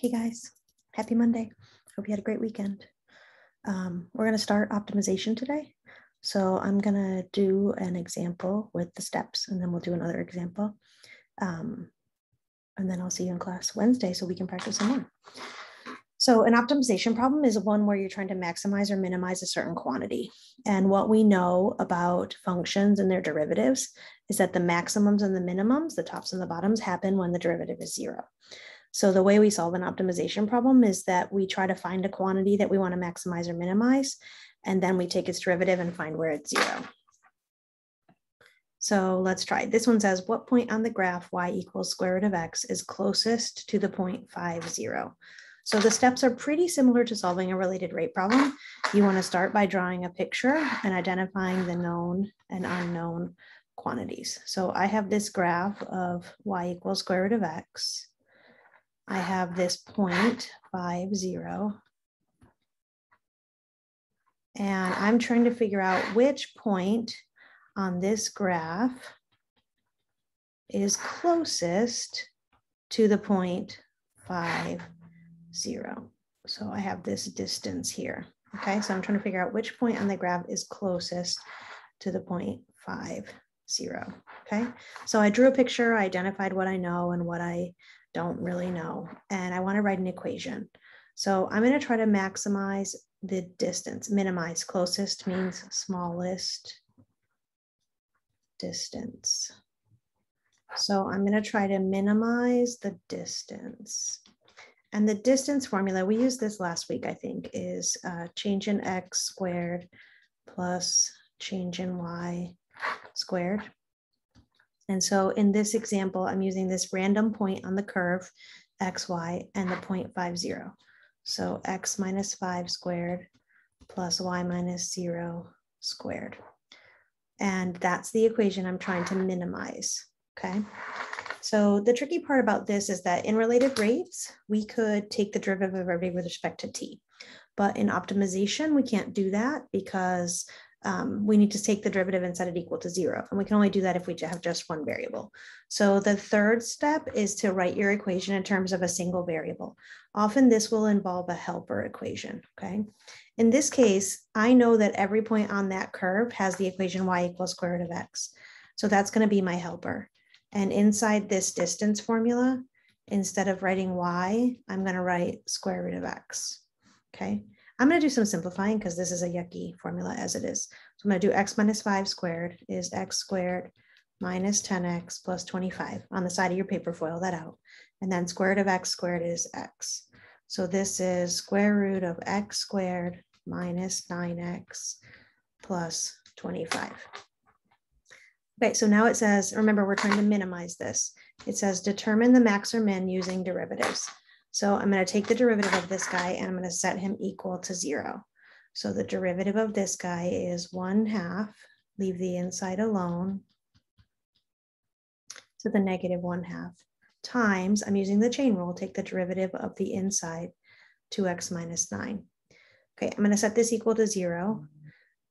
Hey guys, happy Monday. Hope you had a great weekend. We're going to start optimization today. So I'm going to do an example with the steps, and then we'll do another example. And then I'll see you in class Wednesday so we can practice some more. So an optimization problem is one where you're trying to maximize or minimize a certain quantity. And what we know about functions and their derivatives is that the maximums and the minimums, the tops and the bottoms, happen when the derivative is zero. So the way we solve an optimization problem is that we try to find a quantity that we want to maximize or minimize, and then we take its derivative and find where it's zero. So let's try. This one says, what point on the graph y equals square root of x is closest to the point 5, 0? So the steps are pretty similar to solving a related rate problem. You want to start by drawing a picture and identifying the known and unknown quantities. So I have this graph of y equals square root of x. I have this point 5, 0. And I'm trying to figure out which point on this graph is closest to the point 5, 0. So I have this distance here. Okay, so I'm trying to figure out which point on the graph is closest to the point 5, 0. Okay, so I drew a picture, I identified what I know and what I don't really know, and I want to write an equation. So I'm going to try to maximize the distance. Minimize, closest means smallest distance. So I'm going to try to minimize the distance. And the distance formula, we used this last week, I think, is change in x squared plus change in y squared. And so in this example, I'm using this random point on the curve, x, y, and the point 5, 0. So x minus 5 squared plus y minus 0 squared. And that's the equation I'm trying to minimize, okay? So the tricky part about this is that in related rates, we could take the derivative of everything with respect to t. But in optimization, we can't do that because we need to take the derivative and set it equal to 0. And we can only do that if we have just one variable. So the third step is to write your equation in terms of a single variable. Often this will involve a helper equation, okay? In this case, I know that every point on that curve has the equation y equals square root of x. So that's going to be my helper. And inside this distance formula, instead of writing y, I'm going to write square root of x, okay? I'm going to do some simplifying because this is a yucky formula as it is. So I'm going to do x minus 5 squared is x squared minus 10x plus 25. On the side of your paper, foil that out. And then square root of x squared is x. So this is square root of x squared minus 9x plus 25. Okay, so now it says, remember, we're trying to minimize this. It says determine the max or min using derivatives. So I'm going to take the derivative of this guy and I'm going to set him equal to 0. So the derivative of this guy is 1/2, leave the inside alone, to the negative 1/2 times, I'm using the chain rule, take the derivative of the inside, 2x minus 9. Okay, I'm going to set this equal to 0.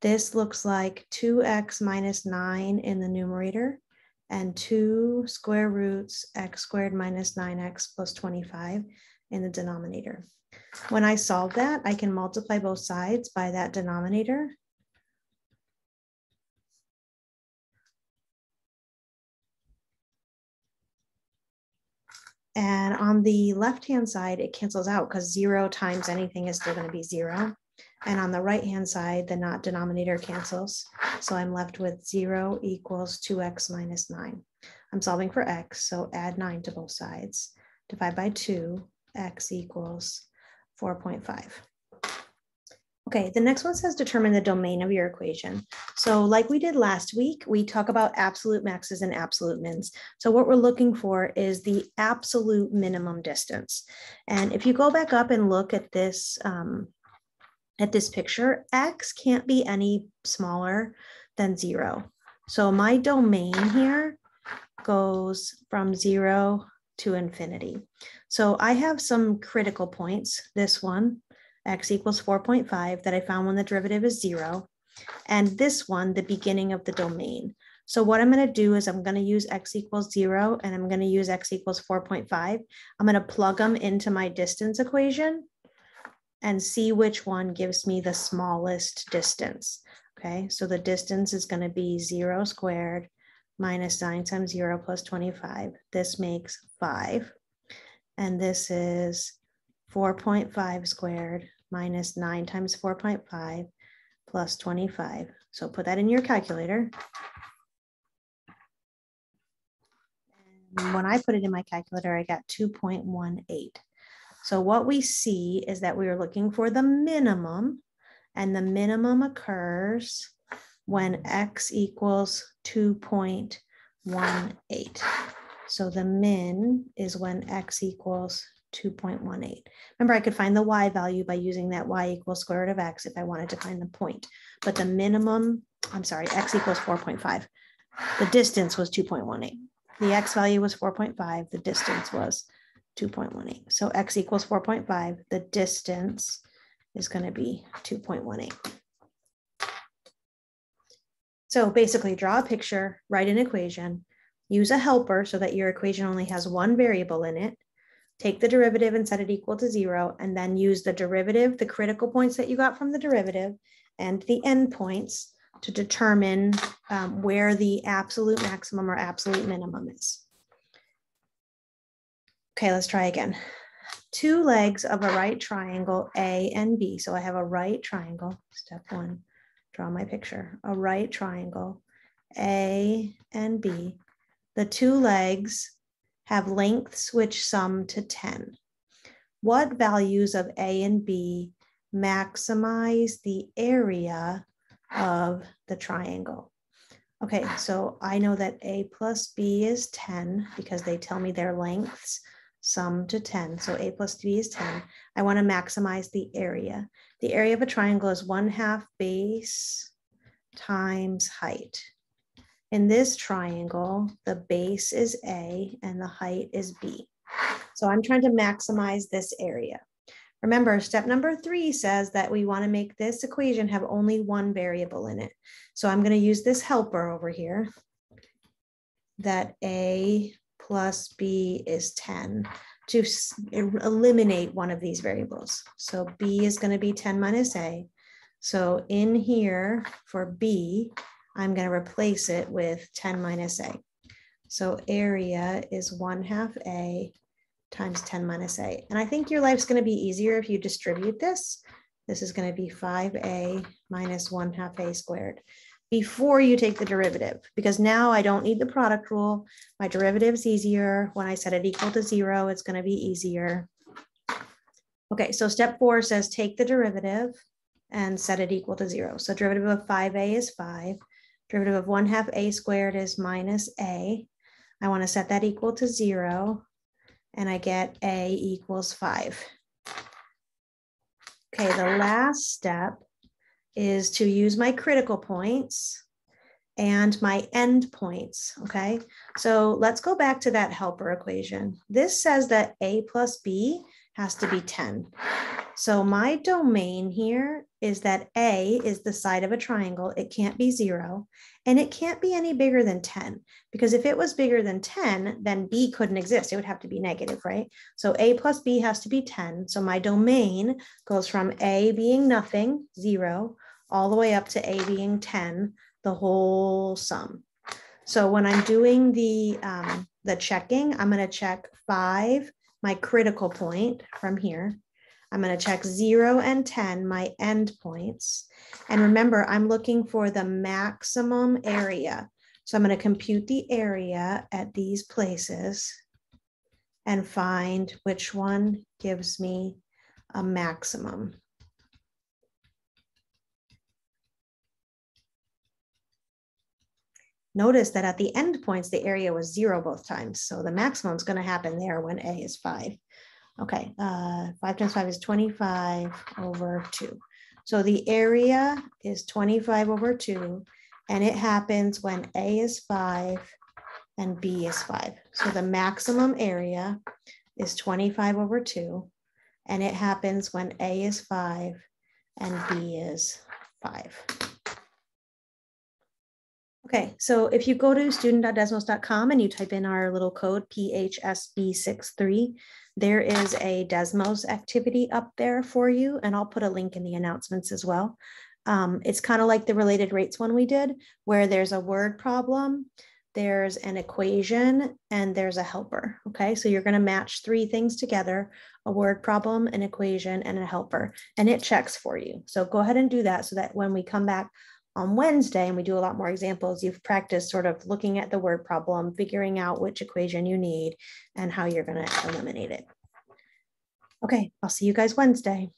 This looks like 2x minus 9 in the numerator and 2 square roots x squared minus 9x plus 25 in the denominator. When I solve that, I can multiply both sides by that denominator. And on the left-hand side, it cancels out because 0 times anything is still going to be 0. And on the right-hand side, the not denominator cancels. So I'm left with 0 equals 2x minus 9. I'm solving for x, so add 9 to both sides. Divide by 2, x equals 4.5. Okay, the next one says determine the domain of your equation. So like we did last week, we talk about absolute maxes and absolute mins. So what we're looking for is the absolute minimum distance. And if you go back up and look at this picture, x can't be any smaller than 0. So my domain here goes from 0 to infinity. So I have some critical points. This one, x equals 4.5, that I found when the derivative is 0. And this one, the beginning of the domain. So what I'm going to do is I'm going to use x equals 0 and I'm going to use x equals 4.5. I'm going to plug them into my distance equation and see which one gives me the smallest distance. Okay, so the distance is going to be 0 squared minus 9 times 0 plus 25. This makes 5. And this is 4.5 squared minus 9 times 4.5 plus 25. So put that in your calculator. And when I put it in my calculator, I got 2.18. So what we see is that we are looking for the minimum, and the minimum occurs when x equals 2.18. So the min is when x equals 2.18. Remember, I could find the y value by using that y equals square root of x if I wanted to find the point. But the minimum, I'm sorry, x equals 4.5. The distance was 2.18. The x value was 4.5. The distance was 2.18. So x equals 4.5. The distance is going to be 2.18. So basically draw a picture, write an equation, use a helper so that your equation only has one variable in it, take the derivative and set it equal to 0, and then use the derivative, the critical points that you got from the derivative, and the endpoints to determine where the absolute maximum or absolute minimum is. Okay, let's try again. Two legs of a right triangle, A and B. So I have a right triangle, step 1, draw my picture, a right triangle, A and B. The two legs have lengths which sum to 10. What values of A and B maximize the area of the triangle? Okay, so I know that A plus B is 10 because they tell me their lengths sum to 10. So A plus B is 10. I want to maximize the area. The area of a triangle is 1/2 base times height. In this triangle, the base is A and the height is B. So I'm trying to maximize this area. Remember, step number 3 says that we want to make this equation have only one variable in it. So I'm going to use this helper over here, that A plus B is 10, to eliminate one of these variables. So B is going to be 10 minus A. So in here for B, I'm going to replace it with 10 minus A. So area is 1/2 A times 10 minus A. And I think your life's going to be easier if you distribute this. This is going to be 5A minus 1/2 A squared before you take the derivative, because now I don't need the product rule. My derivative's easier. When I set it equal to 0, it's going to be easier. Okay, so step 4 says take the derivative and set it equal to 0. So derivative of 5A is 5. Derivative of 1/2 A squared is minus A. I want to set that equal to 0, and I get A equals 5. Okay, the last step is to use my critical points and my end points, okay? So let's go back to that helper equation. This says that A plus B has to be 10. So my domain here is that A is the side of a triangle. It can't be 0, and it can't be any bigger than 10, because if it was bigger than 10, then B couldn't exist. It would have to be negative, right? So A plus B has to be 10. So my domain goes from A being nothing, 0, all the way up to A being 10, the whole sum. So when I'm doing the checking, I'm going to check 5, my critical point from here. I'm going to check 0 and 10, my endpoints. And remember, I'm looking for the maximum area. So I'm going to compute the area at these places and find which one gives me a maximum. Notice that at the endpoints, the area was 0 both times. So the maximum is going to happen there when A is 5. Okay, 5 times 5 is 25 over 2. So the area is 25 over 2, and it happens when A is 5 and B is 5. So the maximum area is 25 over 2, and it happens when A is 5 and B is 5. Okay, so if you go to student.desmos.com and you type in our little code PHSB63, there is a Desmos activity up there for you, and I'll put a link in the announcements as well. It's kind of like the related rates one we did, where there's a word problem, there's an equation, and there's a helper. Okay, so you're going to match three things together: a word problem, an equation, and a helper, and it checks for you. So go ahead and do that so that when we come back on Wednesday and we do a lot more examples, you've practiced sort of looking at the word problem, figuring out which equation you need and how you're going to eliminate it. Okay, I'll see you guys Wednesday.